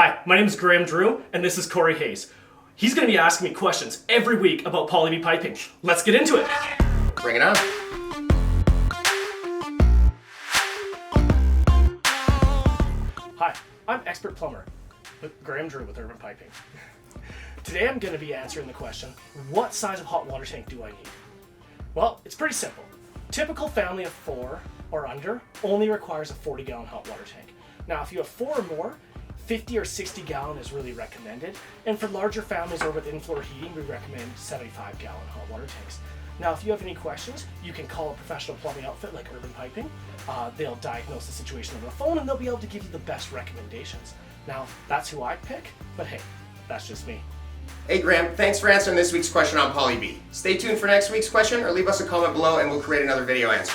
Hi, my name is Graham Drew, and this is Corey Hayes. He's going to be asking me questions every week about Blvd piping. Let's get into it. Bring it on. Hi, I'm expert plumber, Graham Drew with Urban Piping. Today I'm going to be answering the question, what size of hot water tank do I need? Well, it's pretty simple. Typical family of 4 or under only requires a 40-gallon hot water tank. Now, if you have 4 or more, 50 or 60 gallon is really recommended. And for larger families or with in-floor heating, we recommend 75-gallon hot water tanks. Now, if you have any questions, you can call a professional plumbing outfit like Urban Piping. They'll diagnose the situation over the phone and they'll be able to give you the best recommendations. Now, that's who I pick, but hey, that's just me. Hey Graham, thanks for answering this week's question on Poly B. Stay tuned for next week's question or leave us a comment below and we'll create another video answer.